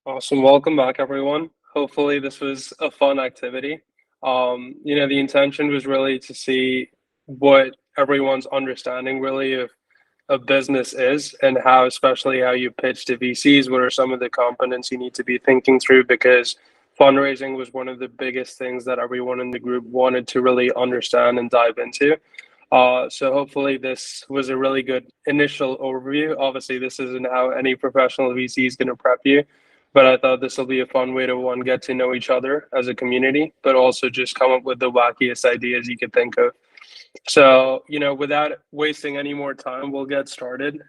Awesome. Welcome back, everyone. Hopefully, this was a fun activity. The intention was really to see what everyone's understanding really of business is and how, especially how you pitch to VCs, what are some of the components you need to be thinking through because fundraising was one of the biggest things that everyone in the group wanted to really understand and dive into. So hopefully this was a really good initial overview. Obviously, this isn't how any professional VC is going to prep you, but I thought this will be a fun way to one, get to know each other as a community, but also just come up with the wackiest ideas you could think of. So, without wasting any more time, we'll get started.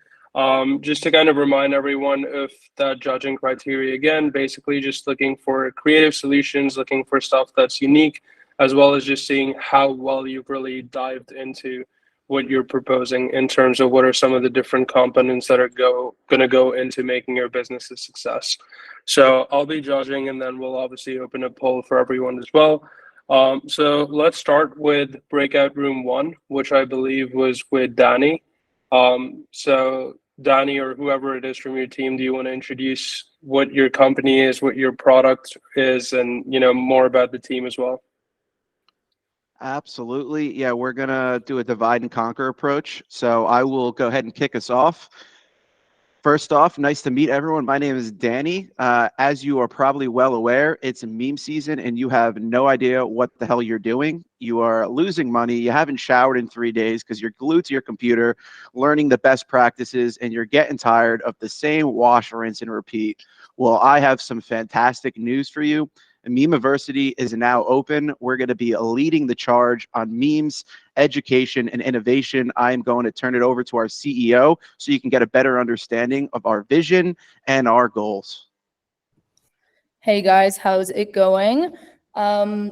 Just to kind of remind everyone of that judging criteria again, basically just looking for creative solutions, looking for stuff that's unique, as well as just seeing how well you've really dived into what you're proposing in terms of what are some of the different components that are going to go into making your business a success. So I'll be judging, and then we'll obviously open a poll for everyone as well. So let's start with breakout room one, which I believe was with Danny. So Danny, or whoever it is from your team, do you want to introduce what your company is, what your product is, and more about the team as well? Absolutely. Yeah, we're going to do a divide and conquer approach. So I will go ahead and kick us off. First off, nice to meet everyone. My name is Danny. As you are probably well aware, it's meme season and you have no idea what the hell you're doing. You are losing money. You haven't showered in 3 days because you're glued to your computer, learning the best practices, and you're getting tired of the same wash, rinse, and repeat. Well, I have some fantastic news for you. Memeversity is now open. We're going to be leading the charge on memes, education, and innovation. I'm going to turn it over to our CEO so you can get a better understanding of our vision and our goals. Hey guys, how's it going?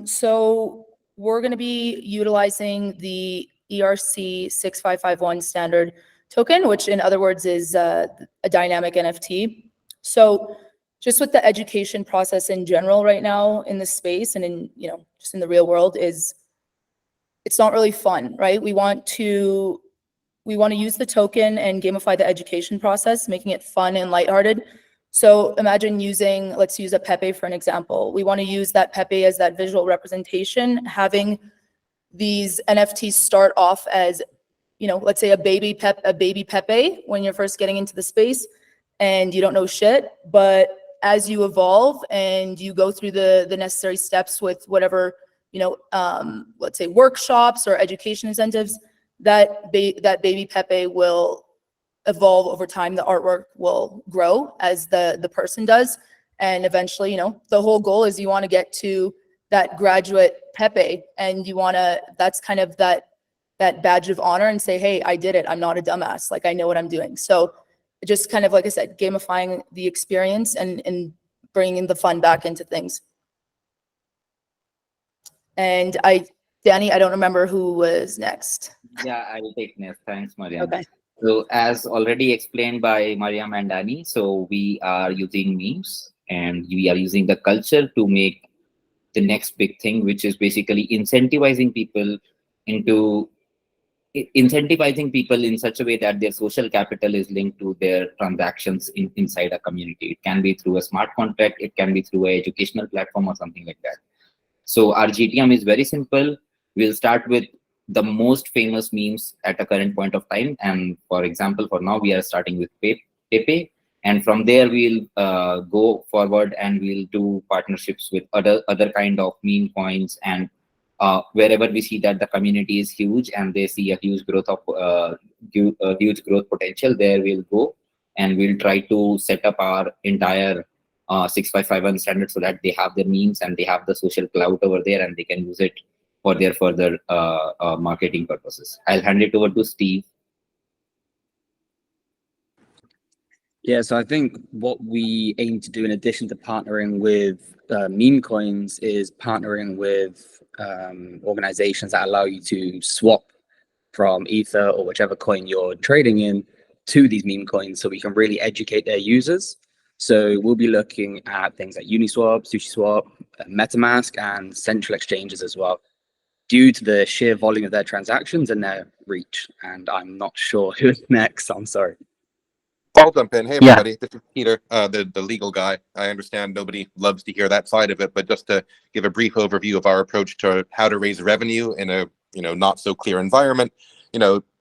So we're going to be utilizing the ERC 6551 standard token, which in other words is a dynamic NFT. So just with the education process in general right now in this space and in, just in the real world it's not really fun, right? We want to use the token and gamify the education process, making it fun and lighthearted. So imagine let's use a Pepe for an example. We want to use that Pepe as that visual representation, having these NFTs start off as, let's say a baby Pepe when you're first getting into the space and you don't know shit. But as you evolve and you go through the necessary steps with whatever, let's say workshops or education incentives, that baby Pepe will evolve over time. The artwork will grow as the person does. And eventually, the whole goal is you want to get to that graduate Pepe, and that's kind of that badge of honor and say, hey, I did it. I'm not a dumbass. Like, I know what I'm doing. So just kind of, like I said, gamifying the experience and bringing the fun back into things. And Danny, I don't remember who was next. Yeah, I will take next. Thanks, Mariam. Okay. So as already explained by Mariam and Danny, so we are using memes and we are using the culture to make the next big thing, which is basically incentivizing people in such a way that their social capital is linked to their transactions inside a community. It can be through a smart contract, it can be through an educational platform or something like that. So our GTM is very simple. We'll start with the most famous memes at a current point of time. And for example, for now, we are starting with Pepe. And from there, we'll go forward and we'll do partnerships with other kind of meme coins. And wherever we see that the community is huge and they see a huge growth potential, there we'll go and we'll try to set up our entire 6551 standard so that they have their memes and they have the social clout over there and they can use it for their further marketing purposes. I'll hand it over to Steve. Yeah, so I think what we aim to do in addition to partnering with meme coins is partnering with organizations that allow you to swap from Ether or whichever coin you're trading in to these meme coins so we can really educate their users. So we'll be looking at things like Uniswap, SushiSwap, MetaMask, and central exchanges as well, due to the sheer volume of their transactions and their reach. And I'm not sure who's next, I'm sorry. I'll jump in. Hey, Yeah. everybody. This is Peter, the legal guy. I understand nobody loves to hear that side of it, but just to give a brief overview of our approach to how to raise revenue in a not so clear environment.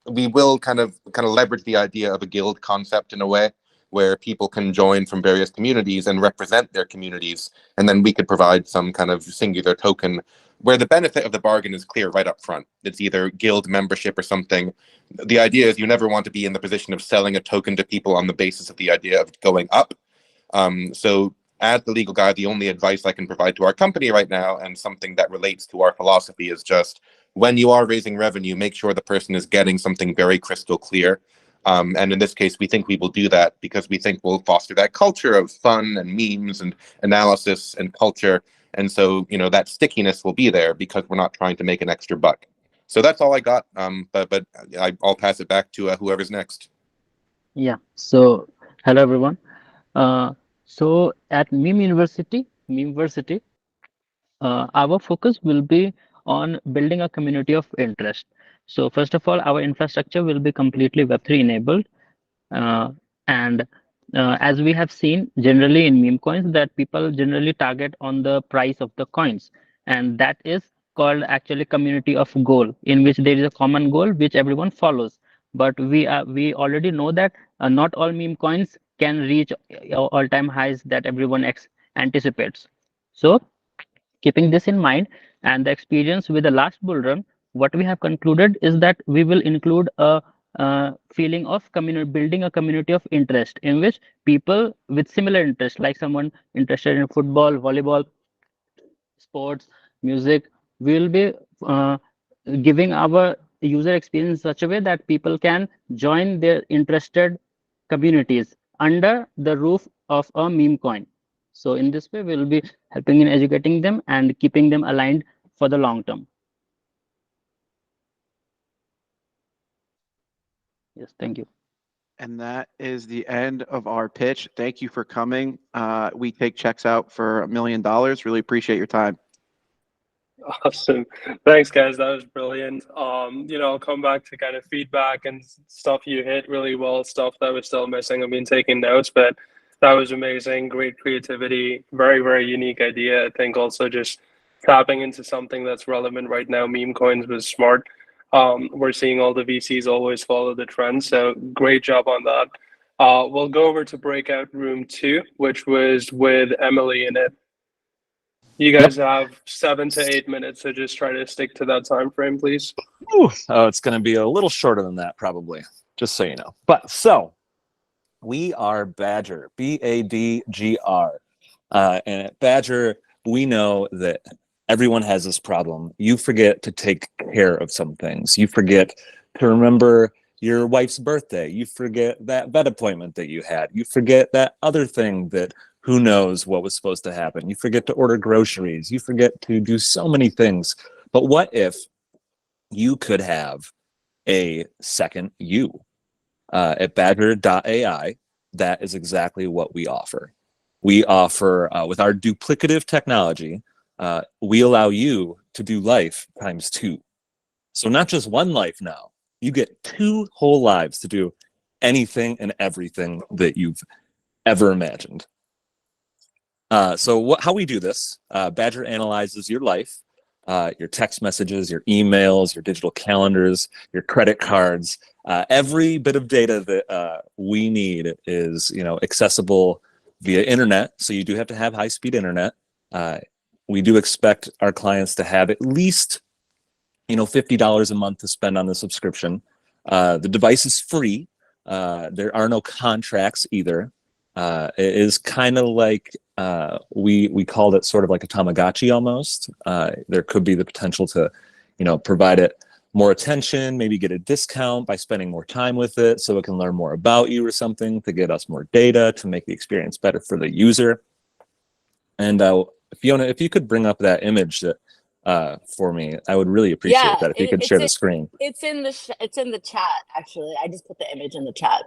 We will kind of leverage the idea of a guild concept in a way where people can join from various communities and represent their communities, and then we could provide some kind of singular token where the benefit of the bargain is clear right up front. It's either guild membership or something. The idea is you never want to be in the position of selling a token to people on the basis of the idea of going up. So as the legal guy, the only advice I can provide to our company right now, and something that relates to our philosophy, is just when you are raising revenue, make sure the person is getting something very crystal clear. And in this case, we think we will do that because we think we'll foster that culture of fun and memes and analysis and culture. And so, that stickiness will be there because we're not trying to make an extra buck. So that's all I got. But I'll pass it back to whoever's next. Yeah. So hello everyone. So at Memeversity, our focus will be on building a community of interest. So first of all, our infrastructure will be completely Web3 enabled. And as we have seen generally in meme coins, that people generally target on the price of the coins, and that is called actually community of goal, in which there is a common goal which everyone follows. But we already know that not all meme coins can reach all-time highs that everyone anticipates. So keeping this in mind and the experience with the last bull run, what we have concluded is that we will include a feeling of building a community of interest, in which people with similar interest, like someone interested in football, volleyball, sports, music, we will be giving our user experience in such a way that people can join their interested communities under the roof of a meme coin. So in this way, we will be helping in educating them and keeping them aligned for the long term. Yes, thank you. And that is the end of our pitch. Thank you for coming. We take checks out for $1 million. Really appreciate your time. Awesome. Thanks, guys. That was brilliant. I'll come back to kind of feedback and stuff you hit really well, stuff that was still missing. I've been taking notes, but that was amazing. Great creativity. Very, very unique idea. I think also just tapping into something that's relevant right now. Meme coins was smart. We're seeing all the VCs always follow the trend. So great job on that. We'll go over to breakout room 2, which was with Emily in it. You guys have 7 to 8 minutes, so just try to stick to that time frame, please. Ooh, oh, it's going to be a little shorter than that, probably, just so you know. But so we are Badger, BADGR. And at Badger, we know that everyone has this problem. You forget to take care of some things. You forget to remember your wife's birthday. You forget that vet appointment that you had. You forget that other thing that who knows what was supposed to happen. You forget to order groceries. You forget to do so many things. But what if you could have a second you? At badger.ai, that is exactly what we offer. We offer, with our duplicative technology, we allow you to do life times 2. So not just one life now, you get 2 whole lives to do anything and everything that you've ever imagined. So how we do this, Badger analyzes your life, your text messages, your emails, your digital calendars, your credit cards, every bit of data that we need is accessible via internet. So you do have to have high-speed internet. We do expect our clients to have at least $50 a month to spend on the subscription. The device is free. There are no contracts either. It is kind of like we called it sort of like a Tamagotchi almost. There could be the potential to, provide it more attention, maybe get a discount by spending more time with it so it can learn more about you or something, to get us more data, to make the experience better for the user. And Fiona, if you could bring up that image that for me, I would really appreciate that if you could share the screen. It's in the chat, actually. I just put the image in the chat.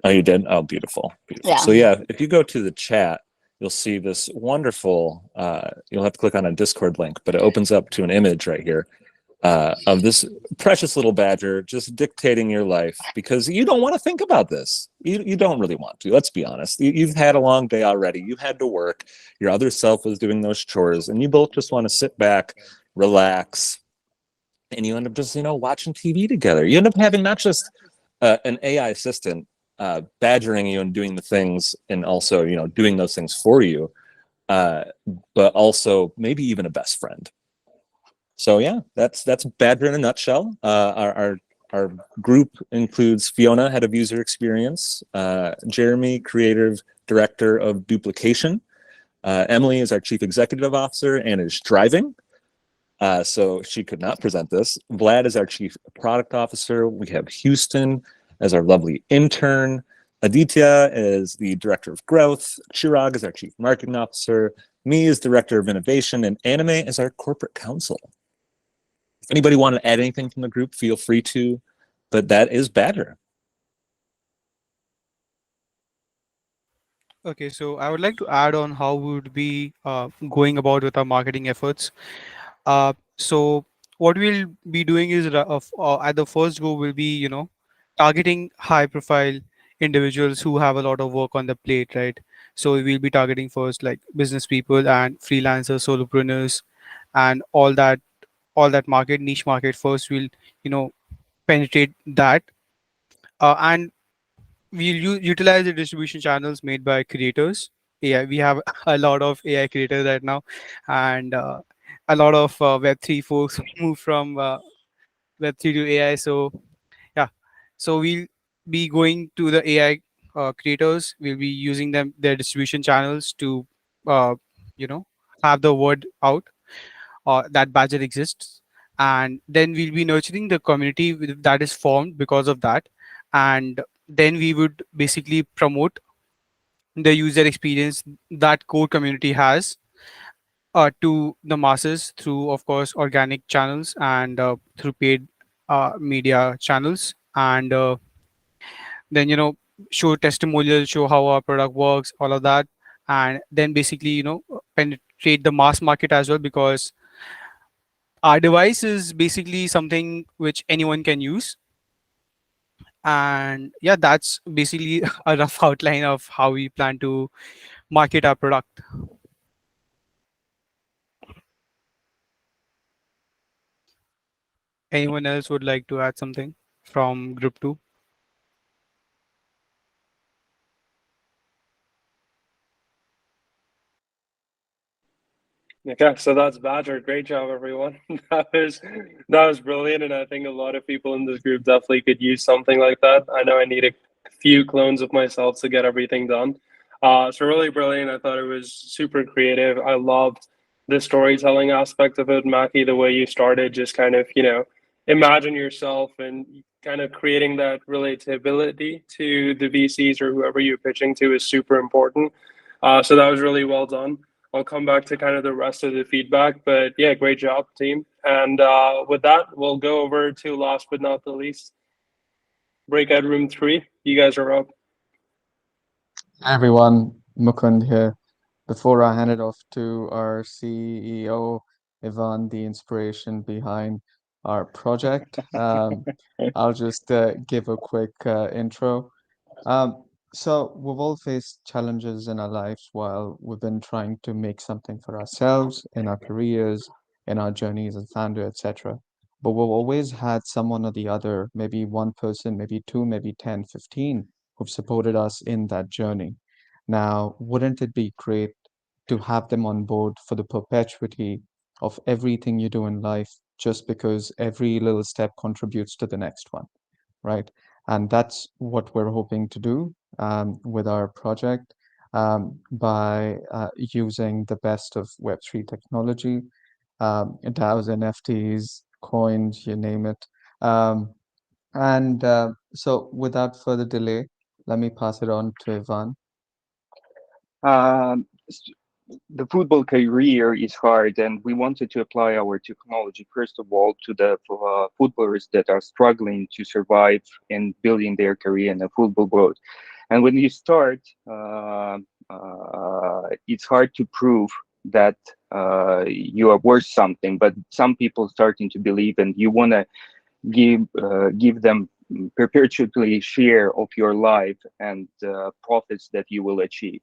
Oh, you did? Oh, beautiful. Yeah. So yeah, if you go to the chat, you'll see this wonderful, you'll have to click on a Discord link, but it opens up to an image right here. of this precious little badger just dictating your life because you don't want to think about this. You don't really want to. Let's be honest. You've had a long day already. You had to work. Your other self was doing those chores, and you both just want to sit back, relax, and you end up just watching TV together. You end up having not just an AI assistant badgering you and doing the things, and also doing those things for you, but also maybe even a best friend. So yeah, that's Badger in a nutshell. Our group includes Fiona, head of user experience, Jeremy, creative director of duplication, Emily is our chief executive officer and is driving, so she could not present this. Vlad is our chief product officer. We have Houston as our lovely intern. Aditya is the director of growth. Chirag is our chief marketing officer. Me is director of innovation, and Anime is our corporate counsel. If anybody want to add anything from the group, feel free to, but that is Badger. Okay, so I would like to add on how we would be going about with our marketing efforts. So what we'll be doing is at the first go, we'll be, targeting high profile individuals who have a lot of work on the plate, right? So we'll be targeting first like business people and freelancers, solopreneurs, and all that market, niche market. First, we'll, penetrate that. And we'll utilize the distribution channels made by creators. Yeah, we have a lot of AI creators right now, and a lot of Web3 folks move from Web3 to AI. So yeah, so we'll be going to the AI creators. We'll be using their distribution channels to, uh, you know, have the word out that Badger exists, and then we'll be nurturing the community that is formed because of that, and then we would basically promote the user experience that core community has to the masses through, of course, organic channels and through paid media channels, and then show testimonials, show how our product works, all of that, and then basically penetrate the mass market as well, because our device is basically something which anyone can use. And yeah, that's basically a rough outline of how we plan to market our product. Anyone else would like to add something from group 2? Okay, so that's Badger. Great job, everyone. That was brilliant, and I think a lot of people in this group definitely could use something like that. I know I need a few clones of myself to get everything done. So really brilliant. I thought it was super creative. I loved the storytelling aspect of it, Mackie. The way you started, just kind of imagine yourself and kind of creating that relatability to the VCs or whoever you're pitching to is super important. So that was really well done. I'll come back to kind of the rest of the feedback, but yeah, great job, team. And with that, we'll go over to last but not the least, breakout room 3. You guys are up. Hi everyone, Mukund here. Before I hand it off to our CEO, Ivan, the inspiration behind our project, I'll just give a quick intro. So we've all faced challenges in our lives while we've been trying to make something for ourselves, in our careers, in our journeys as founder, etc. But we've always had someone or the other, maybe one person, maybe two, maybe 10, 15, who've supported us in that journey. Now, wouldn't it be great to have them on board for the perpetuity of everything you do in life, just because every little step contributes to the next one, right? And that's what we're hoping to do with our project by using the best of Web3 technology, DAOs, NFTs, coins, you name it. And so without further delay, let me pass it on to Ivan. The football career is hard, and we wanted to apply our technology, first of all, to the footballers that are struggling to survive and building their career in the football world. And when you start, it's hard to prove that you are worth something, but some people starting to believe, and you want to give them perpetually share of your life and profits that you will achieve.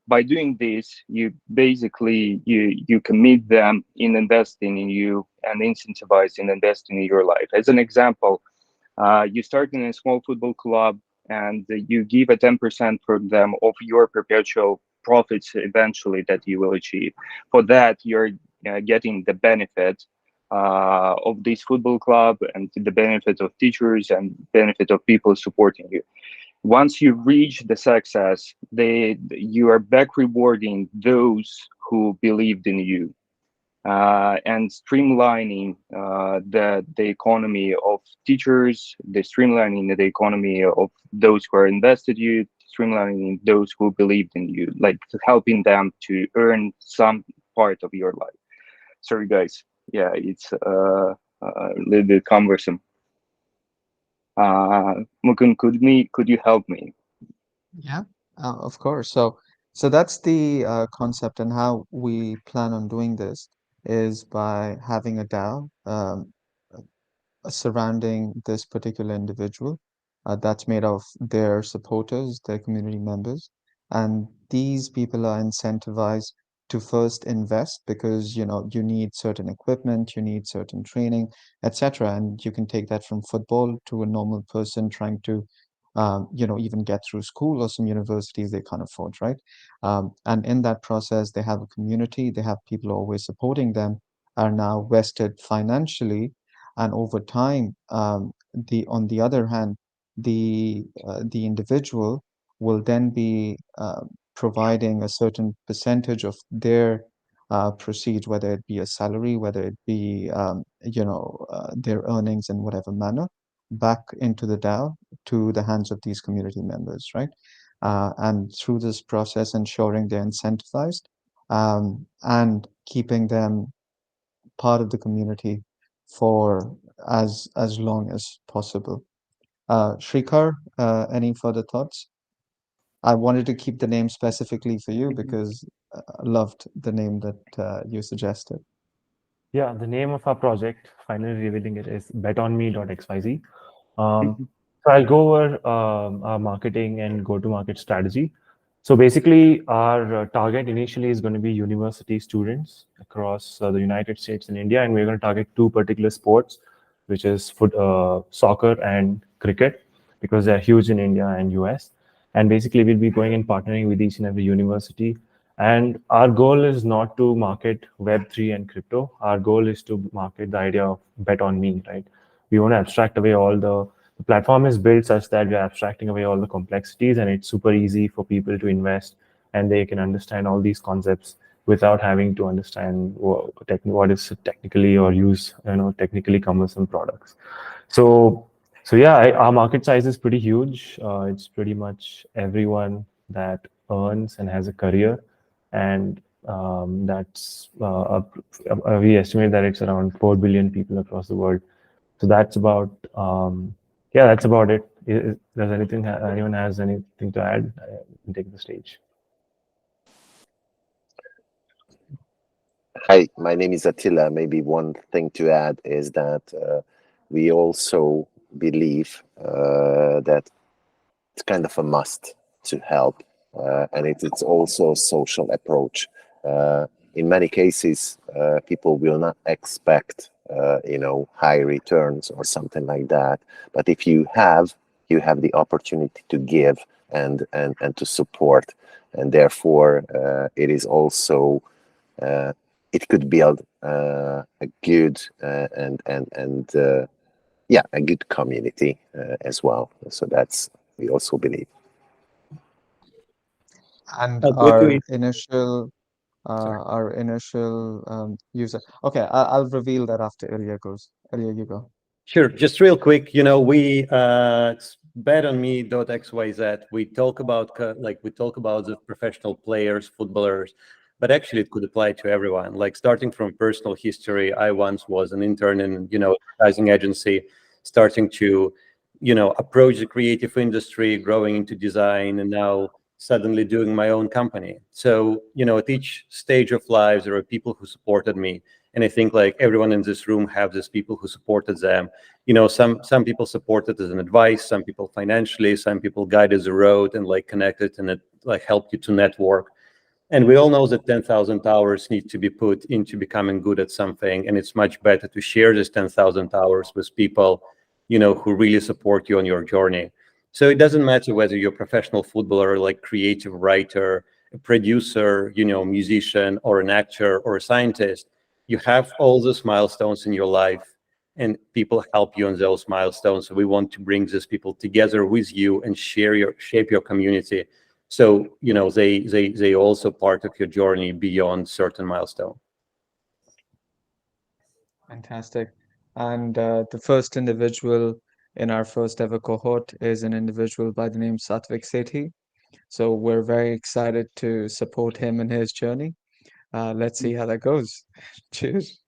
By doing this, you basically you commit them in investing in you and incentivize in investing in your life. As an example, you start in a small football club and you give a 10% for them of your perpetual profits eventually that you will achieve. For that, you're getting the benefit of this football club and the benefit of teachers and benefit of people supporting you. Once you reach the success, you are back rewarding those who believed in you, and streamlining the economy of teachers, the streamlining the economy of those who are invested you, streamlining those who believed in you, like helping them to earn some part of your life. Sorry, guys. Yeah, it's a little bit cumbersome. Mukund, could you help me? Yeah, of course. So that's the concept, and how we plan on doing this is by having a DAO surrounding this particular individual that's made of their supporters, their community members, and these people are incentivized to first invest because you need certain equipment, you need certain training, etc. And you can take that from football to a normal person trying to even get through school, or some universities they can't afford, right? And in that process, they have a community, they have people always supporting them, are now vested financially, and over time, on the other hand, the individual will then be providing a certain percentage of their proceeds, whether it be a salary, whether it be their earnings in whatever manner, back into the DAO to the hands of these community members, right? And through this process, ensuring they're incentivized, and keeping them part of the community for as long as possible. Shrikar, any further thoughts? I wanted to keep the name specifically for you because I loved the name that you suggested. Yeah, the name of our project, finally revealing it, is betonme.xyz. So I'll go over our marketing and go-to-market strategy. So basically, our target initially is going to be university students across the United States and India, and we're going to target two particular sports, which is soccer and cricket, because they're huge in India and US. And basically, we'll be going and partnering with each and every university. And our goal is not to market Web3 and crypto. Our goal is to market the idea of bet on me, right? We want to abstract away all the platform is built such that we're abstracting away all the complexities, and it's super easy for people to invest, and they can understand all these concepts without having to understand what is technically or use technically cumbersome products. So yeah, our market size is pretty huge. It's pretty much everyone that earns and has a career, and that's we estimate that it's around 4 billion people across the world. So that's about that's about it. Does anyone has anything to add? I can take the stage. Hi, my name is Attila. Maybe one thing to add is that we also believe that it's kind of a must to help, and it's also a social approach. In many cases, people will not expect high returns or something like that. But if you have the opportunity to give and to support, and therefore it is also it could build a good a good community as well. So that's we also believe. And our initial user. Okay, I'll reveal that after Ilya goes. Ilya, you go. Sure. Just real quick, we betonme.xyz. We talk about the professional players, footballers, but actually it could apply to everyone. Like starting from personal history, I once was an intern in advertising agency, starting to approach the creative industry, growing into design, and now suddenly doing my own company. So, at each stage of life, there are people who supported me. And I think like everyone in this room have these people who supported them. Some people supported as an advice, some people financially, some people guided the road and like connected and it like helped you to network. And we all know that 10,000 hours need to be put into becoming good at something. And it's much better to share this 10,000 hours with people, who really support you on your journey. So it doesn't matter whether you're a professional footballer, like creative writer, a producer, musician, or an actor or a scientist. You have all those milestones in your life and people help you on those milestones. So we want to bring these people together with you and shape your community. So, they also part of your journey beyond certain milestone. Fantastic. And the first individual in our first ever cohort is an individual by the name Satvik Sethi. So we're very excited to support him in his journey. Let's see how that goes. Cheers.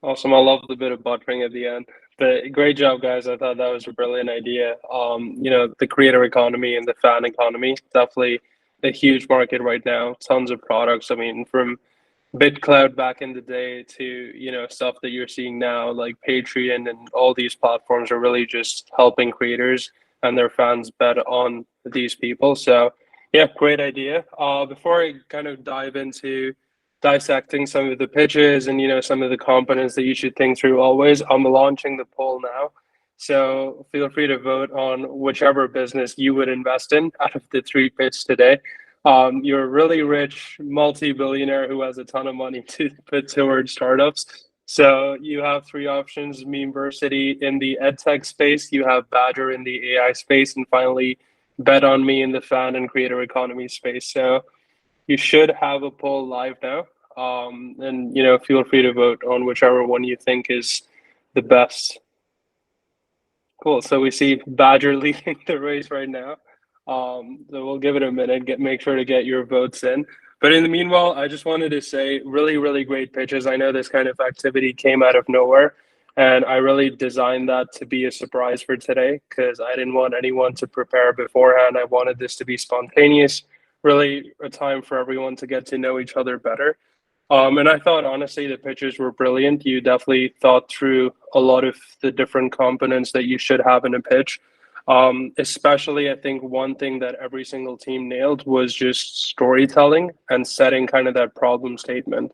Awesome. I love the bit of buttering at the end. But great job, guys. I thought that was a brilliant idea. The creator economy and the fan economy, definitely a huge market right now. Tons of products. I mean, from BitCloud back in the day to, stuff that you're seeing now, like Patreon and all these platforms are really just helping creators and their fans bet on these people. So yeah, great idea. Before I kind of dive into dissecting some of the pitches and some of the components that you should think through always, I'm launching the poll now. So feel free to vote on whichever business you would invest in out of the 3 pitches today. You're a really rich multi-billionaire who has a ton of money to put towards startups. So you have 3 options: Memeversity in the EdTech space, you have Badger in the AI space, and finally Bet on Me in the fan and creator economy space. So you should have a poll live now. And feel free to vote on whichever one you think is the best. Cool. So we see Badger leading the race right now. So we'll give it a minute, make sure to get your votes in. But in the meanwhile, I just wanted to say really, really great pitches. I know this kind of activity came out of nowhere, and I really designed that to be a surprise for today because I didn't want anyone to prepare beforehand. I wanted this to be spontaneous, really a time for everyone to get to know each other better. And I thought, honestly, the pitches were brilliant. You definitely thought through a lot of the different components that you should have in a pitch. Especially, I think one thing that every single team nailed was just storytelling and setting kind of that problem statement,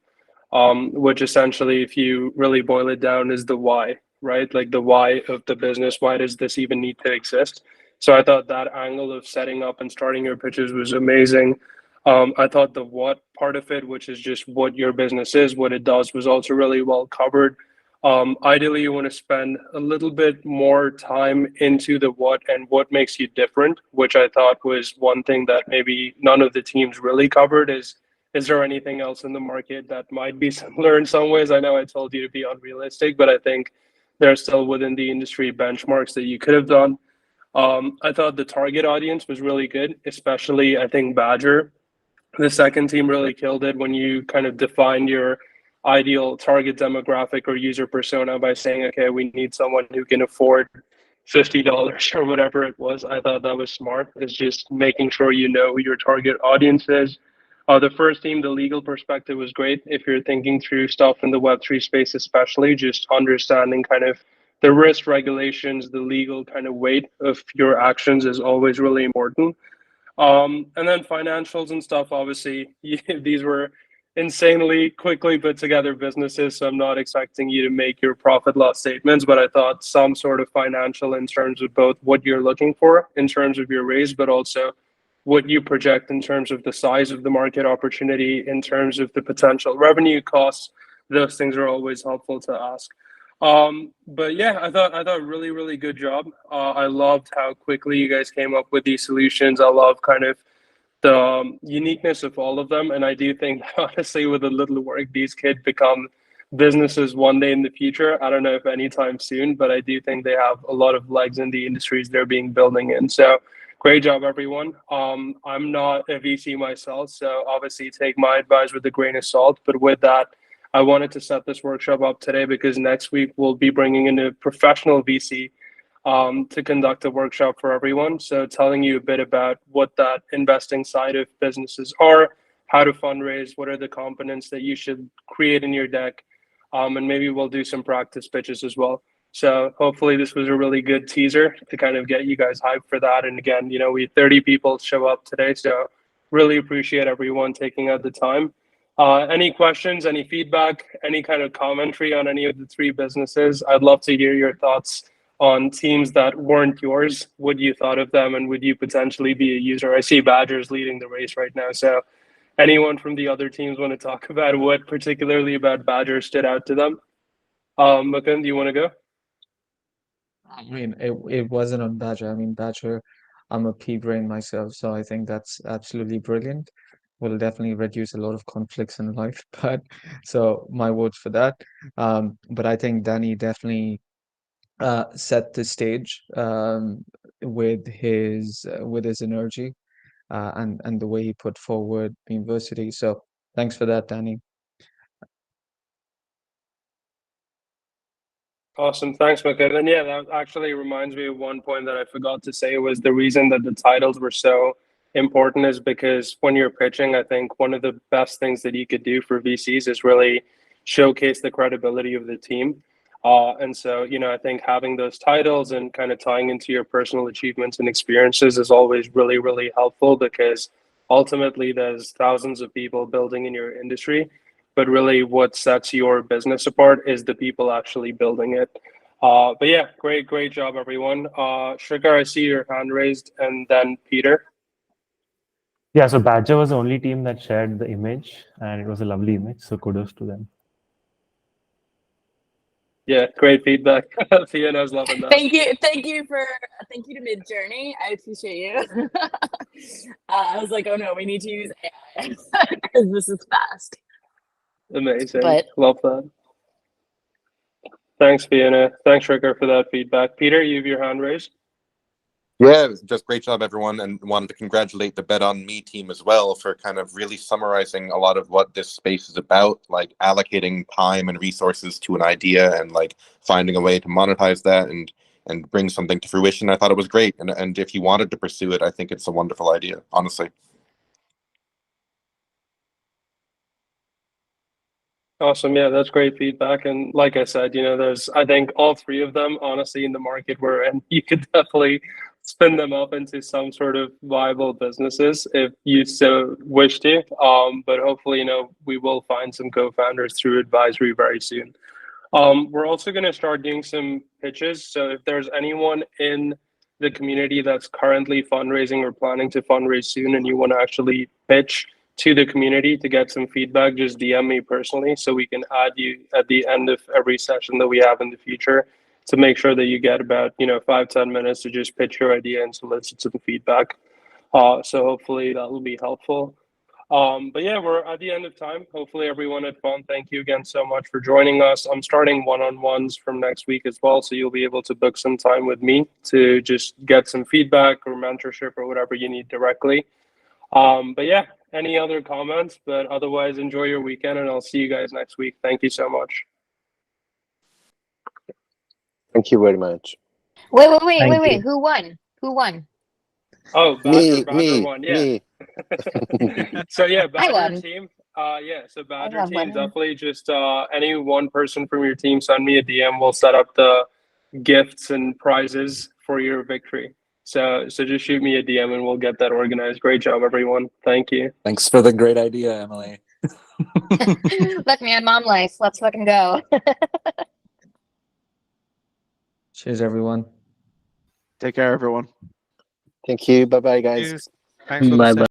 which essentially, if you really boil it down, is the why, right? Like the why of the business. Why does this even need to exist? So I thought that angle of setting up and starting your pitches was amazing. I thought the what part of it, which is just what your business is, what it does, was also really well covered. Ideally, you want to spend a little bit more time into the what and what makes you different, which I thought was one thing that maybe none of the teams really covered. Is there anything else in the market that might be similar in some ways? I know I told you to be unrealistic, but I think they're still within the industry benchmarks that you could have done. I thought the target audience was really good, especially I think Badger. The second team really killed it when you kind of defined your ideal target demographic or user persona by saying, okay, we need someone who can afford $50 or whatever it was. I thought that was smart. It's just making sure you know who your target audience is. The first team, the legal perspective was great. If you're thinking through stuff in the Web3 space, especially just understanding kind of the risk regulations, the legal kind of weight of your actions is always really important. And then financials and stuff, obviously, these were insanely quickly put together businesses. So I'm not expecting you to make your profit loss statements, but I thought some sort of financial in terms of both what you're looking for in terms of your raise, but also what you project in terms of the size of the market opportunity, in terms of the potential revenue costs. Those things are always helpful to ask. But yeah, I thought really, really good job. I loved how quickly you guys came up with these solutions. I love kind of the uniqueness of all of them. And I do think honestly, with a little work, these could become businesses one day in the future. I don't know if anytime soon, but I do think they have a lot of legs in the industries they're being building in. So great job, everyone. I'm not a VC myself, so obviously take my advice with a grain of salt. But with that, I wanted to set this workshop up today because next week we'll be bringing in a professional VC to conduct a workshop for everyone. So telling you a bit about what that investing side of businesses are, how to fundraise, what are the components that you should create in your deck, and maybe we'll do some practice pitches as well. So hopefully this was a really good teaser to kind of get you guys hyped for that. And again, you know, we 30 people show up today, so really appreciate everyone taking out the time. Any questions, any feedback, any kind of commentary on any of the three businesses? I'd love to hear your thoughts on teams that weren't yours. Would you thought of them, and would you potentially be a user? I see Badgers leading the race right now. So anyone from the other teams want to talk about what particularly about Badgers stood out to them? Mukund, do you want to go? I mean, it wasn't on Badger. I mean, Badger, I'm a pea brain myself, so I think that's absolutely brilliant. Will definitely reduce a lot of conflicts in life, but so my vote's for that. But I think Danny definitely set the stage with his energy and the way he put forward the university. So thanks for that, Danny. Awesome. Thanks, Mukund. And yeah, that actually reminds me of one point that I forgot to say was the reason that the titles were so important is because when you're pitching, I think one of the best things that you could do for VCs is really showcase the credibility of the team. And so, you know, I think having those titles and kind of tying into your personal achievements and experiences is always really, really helpful because ultimately there's thousands of people building in your industry. But really what sets your business apart is the people actually building it. But yeah, great job, everyone. Shrikar, I see your hand raised, and then Peter. Yeah, so Badger was the only team that shared the image, and it was a lovely image. So kudos to them. Yeah, great feedback. Fiona's loving that. Thank you to Mid Journey. I appreciate you. I was like, oh no, we need to use AI because this is fast. Amazing. But love that. Thanks, Fiona. Thanks, Shrikar, for that feedback. Peter, you have your hand raised. Yeah, just great job, everyone, and wanted to congratulate the Bet On Me team as well for kind of really summarizing a lot of what this space is about, like allocating time and resources to an idea and like finding a way to monetize that and bring something to fruition. I thought it was great, and if you wanted to pursue it, I think it's a wonderful idea, honestly. Awesome. Yeah, that's great feedback. And like I said, you know, there's, I think all three of them, honestly, in the market we're in, you could definitely spin them up into some sort of viable businesses if you so wish to. But hopefully, you know, we will find some co-founders through advisory very soon. We're also going to start doing some pitches. So if there's anyone in the community that's currently fundraising or planning to fundraise soon and you want to actually pitch to the community to get some feedback, just DM me personally so we can add you at the end of every session that we have in the future to make sure that you get about, you know, 5-10 minutes to just pitch your idea and solicit some feedback. So hopefully that will be helpful. But yeah, we're at the end of time. Hopefully everyone had fun. Thank you again so much for joining us. I'm starting one-on-ones from next week as well, so you'll be able to book some time with me to just get some feedback or mentorship or whatever you need directly. But yeah, any other comments? But otherwise, enjoy your weekend, and I'll see you guys next week. Thank you so much. Thank you very much. Wait. Who won? Oh, Badger won. Yeah. Me. So yeah, I Badger won. team. So Badger love team, winning. definitely just any one person from your team send me a DM. We'll set up the gifts and prizes for your victory. So just shoot me a DM and we'll get that organized. Great job, everyone. Thank you. Thanks for the great idea, Emily. Look, man, mom life. Let's fucking go. Cheers, everyone. Take care, everyone. Thank you. Bye-bye, guys. Cheers. Thanks for the Bye session. bye.